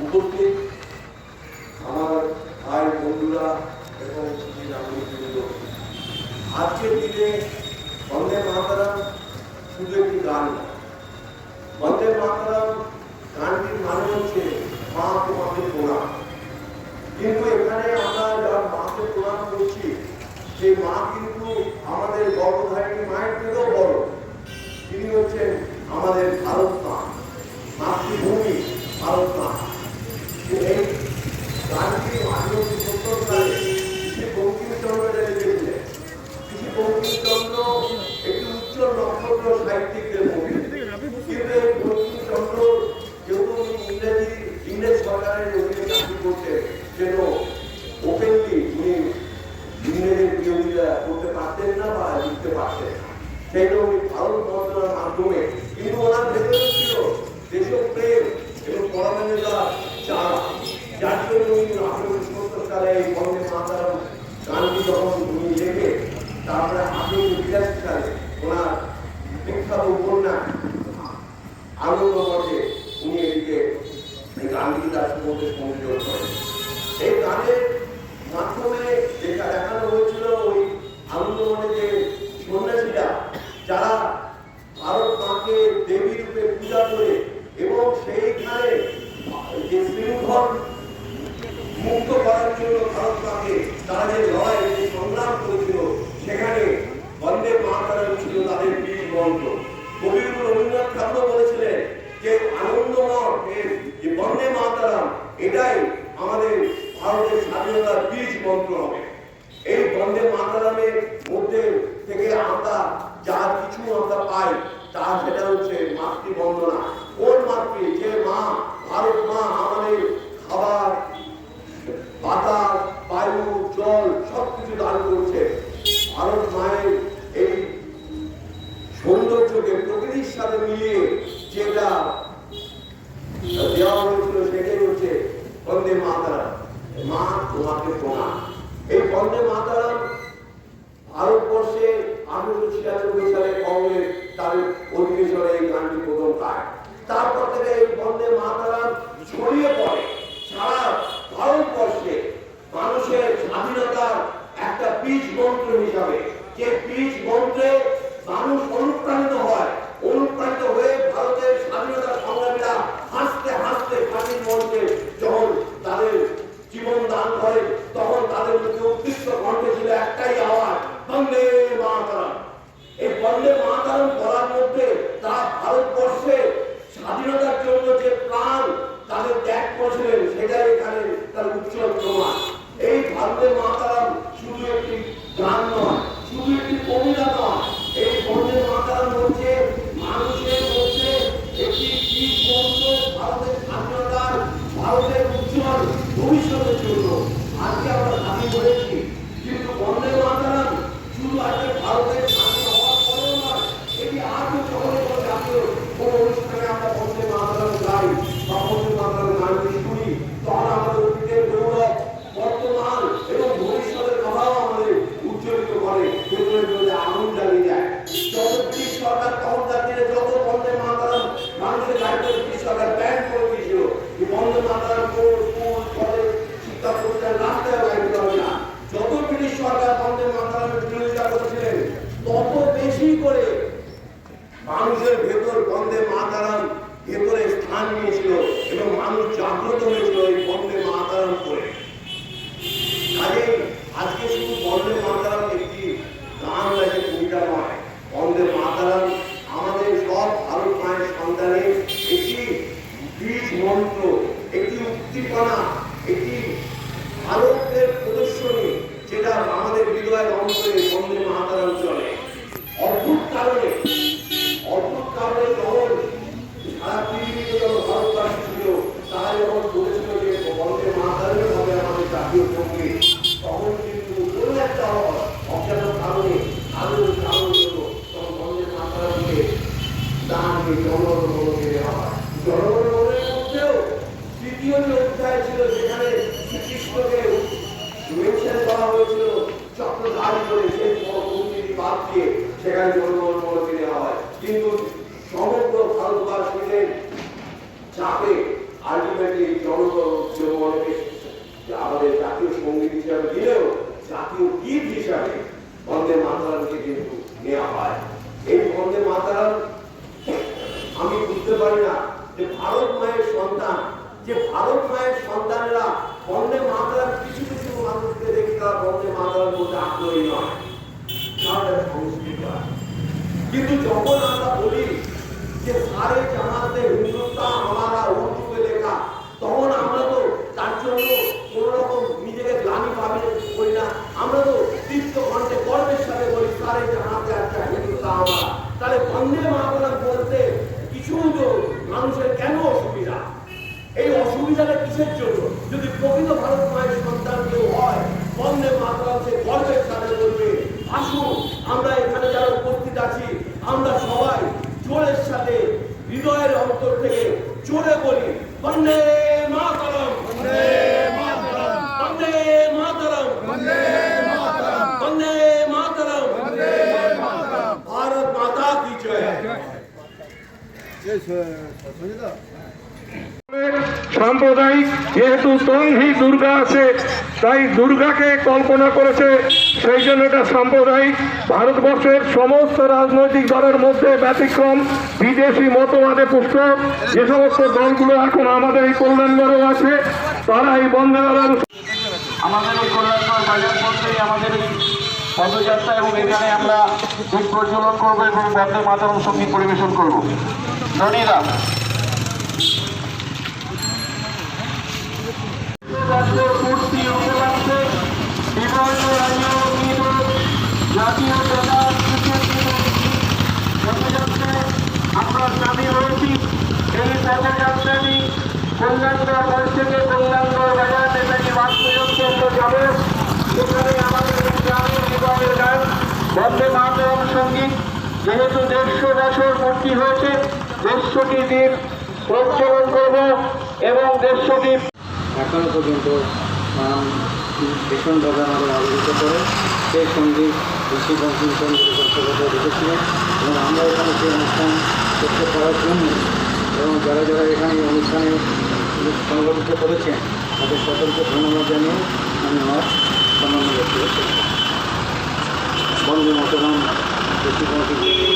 উপস্থিত আমার ভাই বন্ধুরা এবং নাগরিকবৃন্দ, আজকের দিনে বন্দে মাতরম শুধু একটি গান না। বন্দে মাতরম গানটির মানে হচ্ছে মা তোমাকে প্রণাম। কিন্তু এখানে আমরা যারা মাকে প্রণাম করছি, সেই মা কিন্তু আমাদের গর্ভধারিণী মায়ের থেকেও বড়। তিনি হচ্ছেন আমাদের ভারত মা, মাতৃভূমি ভারত মা। এই গানটি 1970 সালে শ্রী বঙ্কিমচন্দ্র লিখেছিলেন। শ্রী বঙ্কিমচন্দ্র একটি উজ্জ্বল নক্ষত্র সাহিত্যিকদের মধ্যে। কিন্তু এই বঙ্কিমচন্দ্র যেহেতু ইংরেজ সরকারের অধীনে চাকরি করতেন, যেন ওপেনলি উনি ইংরেজের বিরোধিতা করতে পারতেন না বা লিখতে পারতেন না। সেই জন্য উনি ভারত বন্দনার মাধ্যমে, কিন্তু ওনার ভেতরে ছিল দেশপ্রেম এবং পরাধীনতার চারা, যার জন্য উনি 1870 সালে এই বন্দে মাতরম গানটি যখন উনি লেখে, তারপরে 1882 সালে ওনার বিখ্যাত উপন্যাস আনন্দমঠে উনি এটিকে গানটি তার মধ্যে সংযোগ করেন। এই গানের মাধ্যমে যেটা দেখানো হয়েছিল, ওই আনন্দমঠে যে সন্ন্যাসীরা যারা ভারত মাকে দেবী রূপে পূজা করে এবং সেইখানে যে শৃঙ্খল মুক্ত করার জন্য ভারত মাকে তারা যে লড়াই সংগ্রাম করেছিল, সেখানে বন্দে মাতরম ছিল তাদের বীজ মন্ত্র। কবিগুরু রবীন্দ্রনাথ ঠাকুর বলেছিলেন যে আনন্দমঠ যে বন্দে মাতরম, এটাই আমাদের ভারতের স্বাধীনতার বীজ মন্ত্র হবে। এই বন্দে মাতরমের মধ্যে থেকে আমরা যা কিছু আমরা পাই, তা সেটা হচ্ছে মাতৃবন্দনা। কোন মাতৃ? যে মা, ভারত মা আমাদের খাবার, বাতাস, বায়ু, জল সবকিছু দান করছে। ভারত মায়ের এই সৌন্দর্যকে প্রকৃতির সাথে মিলিয়ে যেটা দেওয়া হয়েছিল, সেটাই হচ্ছে বন্দে মাতরম, মা তোমাকে প্রণাম। এই বন্দে মাতরম ভারতবর্ষে 1896 সালে কংগ্রেস তাদের অধিবেশনে এই গানটি প্রথম গায়। তারপর থেকে এই বন্দে মাতরম ছড়িয়ে পড়ে সারা ভারতবর্ষে মানুষের স্বাধীনতার একটা বীজ মন্ত্র হিসাবে। যে বীজ মন্ত্রে মানুষ অনুপ্রাণিত হয়, অনুপ্রাণিত হয়ে ভারতের স্বাধীনতা সংগ্রামীরা হাসতে হাসতে ফাঁসির মঞ্চে যখন তাদের জীবন দান করে, তখন তাদের মধ্যে উদ্দীপ্ত কণ্ঠে ছিল একটাই আওয়াজ, বন্দে মাতরম। এই বন্দে মাতরম বলার মধ্যে তারা ভারতবর্ষের স্বাধীনতার জন্য যে প্রাণ তাদের ত্যাগ করেছিলেন, সেটাই এখানে তার উজ্জ্বল প্রমাণ। এই বন্দে মাতরম শুধু একটি গান নয়, শুধু একটি কবিতা নয়, এই বন্দে মাতরম হচ্ছে মানুষের মধ্যে একটি বীজ মন্ত্র ভারতের স্বাধীনতার, ভারতের উজ্জ্বল ভবিষ্যতের জন্য। আজকে আমরা দাবি করেছি, কিন্তু বন্দে মাতরম শুধু আজকে ভারতের স্বাধীন হওয়ার পরেও নয়, এটি আজও চলে চলে জাতীয় কোন অনুষ্ঠানে আমরা বন্দে মাতরম গাই বা বন্দে মাতরম গানটি শুনি, তখন আমাদের অতীতের গৌরব, বর্তমান এবং ভবিষ্যতের কথাও আমাদের উজ্জ্বলিত করে, ভেতরে ভেতরে আগুন জ্বালিয়ে যায়। যত ব্রিটিশ সরকার তখনকার দিনে যত বন্দে মাতরম মানুষের দায়িত্ব ব্রিটিশ সরকার ব্যান করে দিয়েছিল, যে বন্দে মাতরম স্কুল কলেজ শিক্ষা প্রতিষ্ঠান রাস্তায় গাইতে হবে না। যত ব্রিটিশ সরকার বন্দে মাতরমের বিরোধিতা করেছিলেন, তত বেশি করে মানুষের ভেতর বন্দে মাতরম ভেতরে স্থান নিয়েছিল এবং মানুষ জাগ্রত হয়েছিল এই বন্দে মাতরম করে। কাজেই আজকে শুধু বন্দে মাতরম একটি গান বা একটি কবিতা নয়, বন্দে মাতরম আমাদের সব ভারত মায়ের সন্তানের একটি বীজ মন্ত্র, একটি উদ্দীপনা, একটি ভারতের প্রদর্শনী, যেটা আমাদের হৃদয়ের অন্তরে বন্দে মাতরম চলে। অদ্ভুত কারণে যখন সারা পৃথিবীতে যখন ভারতবাসী ছিল, তারা যখন বলেছিল যে বন্দে মাতরমই হবে আমাদের জাতীয় সঙ্গীত, তখন কিন্তু কোনো একটা অজ্ঞাত কারণে তখন বন্দে মাতরমকে দানকে জনগণকে দেওয়া হয়। জনগণের মধ্যেও তৃতীয় যে অধ্যায় ছিল, যেখানে শ্রীকৃষ্ণকে মেনশন করা হয়েছিল চক্রধারী করে, সেই পরিস্থিতি বাদ দিয়ে সেখানে জনগণকে দেওয়া হয়। কিন্তু সমগ্র ভারতবাসীদের চাপে আলটিমেটলি জনগণকে আমাদের জাতীয় সঙ্গীত হিসাবে দিলেও জাতীয় গীত হিসাবে বন্দে মাতরমকে কিন্তু নেওয়া হয়। এই বন্দে মাতরম আমি বুঝতে পারি না যে ভারত মায়ের সন্তান, যে ভারত মায়ের সন্তানরা বন্দে মাতরম, কিছু কিছু মানুষকে দেখি তারা বন্দে মাতরম বলতে আগ্রহী নয়, তাদের সংস্কৃতি হয়। কিন্তু যখন আমরা বলি যে সারে জামাতে হিন্দুস্তান আমারা উর্দু में লেখা, তখন আমরা তো তার জন্য কোন রকম নিজেকে গ্লানি ভাবে করি না, আমরা তো তৃপ্ত কণ্ঠে গর্বের সাথে বলি সারে জামাতে একটা হিন্দুস্তান আমারা। তাহলে বন্দে মাতরম বলতে কিছু তো মানুষের কেন অসুবিধা? এই অসুবিধাটা কিসের জন্য? যদি প্রকৃত ভারত মায়ের সন্তান কেউ হয়, বন্দে মাতরম সে গর্বের সাথে বলবে। আসুন আমরা এখানে যারা উপস্থিত আছি, আমরা সবাই জোরের সাথে হৃদয়ের অন্তর থেকে জোরে বলি বন্দে মাতরম, বন্দে মাতরম, বন্দে মাতরম, বন্দে মাতরম, বন্দে মাতরম, বন্দে মাতরম। ভারত মাতা কি জয়। সাম্প্রদায়িক যেহেতু তংহি দুর্গা আছে, তাই দুর্গাকে কল্পনা করেছে, সেই জন্য এটা সাম্প্রদায়িক। ভারতবর্ষের সমস্ত রাজনৈতিক দলের মধ্যে ব্যতিক্রম বিদেশি মতবাদে পুষ্ট যে সমস্ত দলগুলো এখন আমাদের এই কল্যাণগড়ে আছে, তারা এই বন্দে মাতরম আমাদের এই কল্যাণগড় বাজার পথেই আমাদের এই পদযাত্রা, এবং এখানে আমরা দীপ প্রজ্বলন করবো এবং বন্দে মাতরম সঙ্গীত পরিবেশন করবো। ধন্যবাদ। পূর্তি উপলক্ষে বিভিন্ন রাজ্য জাতীয় পদযাত্রায় আমরা সামিল হয়েছি। এই পদযাত্রাটি কল্যাণগড় মোড় থেকে কল্যাণগড় বাজার নেতাজি বাসপর্যন্ত যাবে। সেখানে আমাদের গ্রামের বিভাগের গান বন্দে মাতরম সঙ্গীত, যেহেতু 150 বছর পূর্তি হয়েছে, 150টি দ্বীপ প্রজ্বলন করব এবং 150টি এখনো পর্যন্ত ভীষণভাবে আমাদের আলোচিত করে সেই সঙ্গীত ঋষি বঙ্কিমচন্দ্র চট্টোপাধ্যায় লিখেছিলেন, এবং আমরা এখানে সেই অনুষ্ঠান করতে পারার জন্য এবং যারা যারা এখানে এই অনুষ্ঠানে সংগঠিত করেছেন তাদের সকলকে ধন্যবাদ জানিয়ে আমি আমার সম্মান ব্যক্ত করছি। বন্দে মাতরম ঋষি বঙ্কিমচন্দ্র।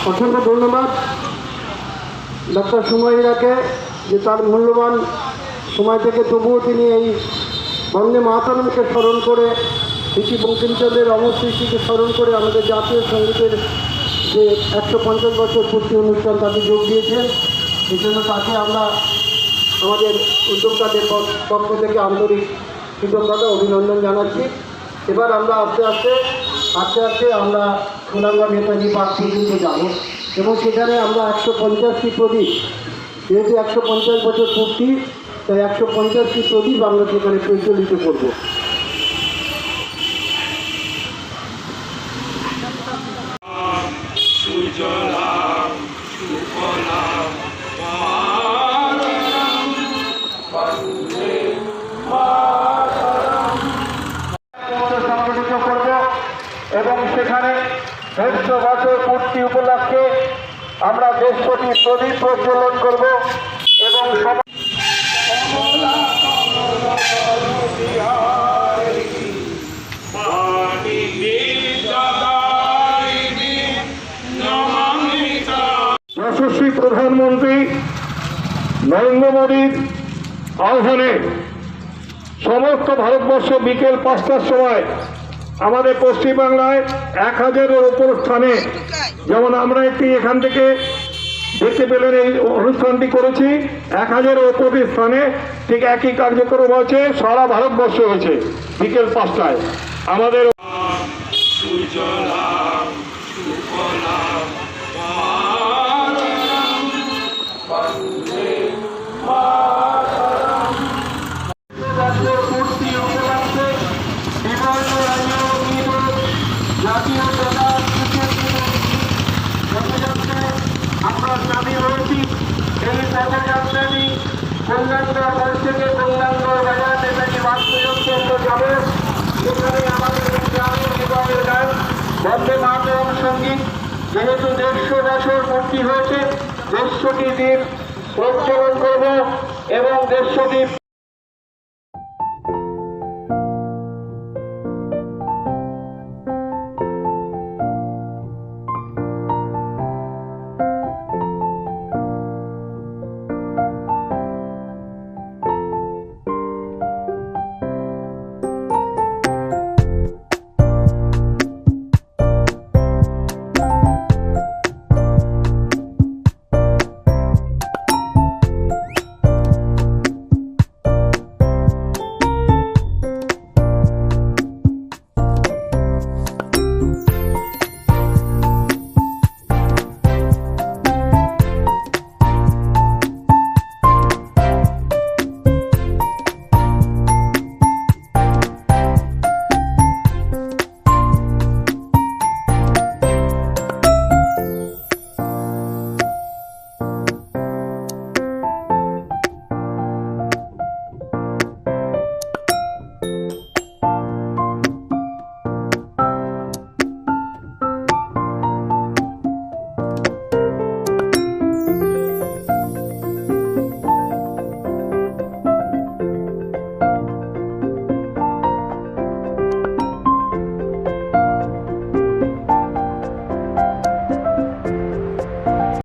অসংখ্য ধন্যবাদ ডক্টর সুমহিরাকে, যে তার মূল্যবান সময় থেকে তবুও তিনি এই বন্দে মাতরমকে স্মরণ করে, ঋষি বঙ্কিমচন্দ্রের অমর সৃষ্টিকে স্মরণ করে আমাদের জাতীয় সঙ্গীতের যে 150 বছর পূর্তি অনুষ্ঠান তাতে যোগ দিয়েছেন। এই জন্য তাকে আমরা আমাদের উদ্যোক্তাদের পক্ষ থেকে আন্তরিক কৃতজ্ঞতা অভিনন্দন জানাচ্ছি। এবার আমরা আস্তে আস্তে আমরা কল্যাণগড় নেতাজি পার্ক পর্যন্ত যাব, এবং সেখানে আমরা 150টি প্রদীপ, যেহেতু 150 বছর পূর্তি, তাই 150টি প্রদীপ আমরা সেখানে প্রজ্বলিত করব। সংগঠিত করব এবং সেখানে 150 বছর পূর্তি উপলক্ষে আমরা 150টি প্রদীপ প্রজ্বলন করব এবং যশস্বী প্রধানমন্ত্রী নরেন্দ্র মোদীর আহ্বানে সমস্ত ভারতবর্ষ বিকেল 5টার সময় আমাদের পশ্চিমবাংলায় 1000-এর উপর স্থানে, যেমন আমরা একটি এখান থেকে দেখতে পেলেন এই অনুষ্ঠানটি করেছি, 1000-এর উপর স্থানে ঠিক একই কার্যক্রম হয়েছে, সারা ভারতবর্ষ হয়েছে বিকেল 5টায়। আমাদের পূর্তি উপলক্ষে বিভিন্ন রাজ্য জাতীয় পদযাত্রায় আমরা সামিল হয়েছি। এই পদযাত্রাটি কল্যাণগড় মোড় থেকে কল্যাণগড় বাজার নেতাজি বাসপর্যন্ত যাবে। সেখানে আমাদের গ্রামের বিভাগের গান বন্দে মাতরম সঙ্গীত, যেহেতু 150 বছর কি হয়েছে, দেড়শোটি দ্বীপ প্রজ্বলন করব এবং দেড়শোটি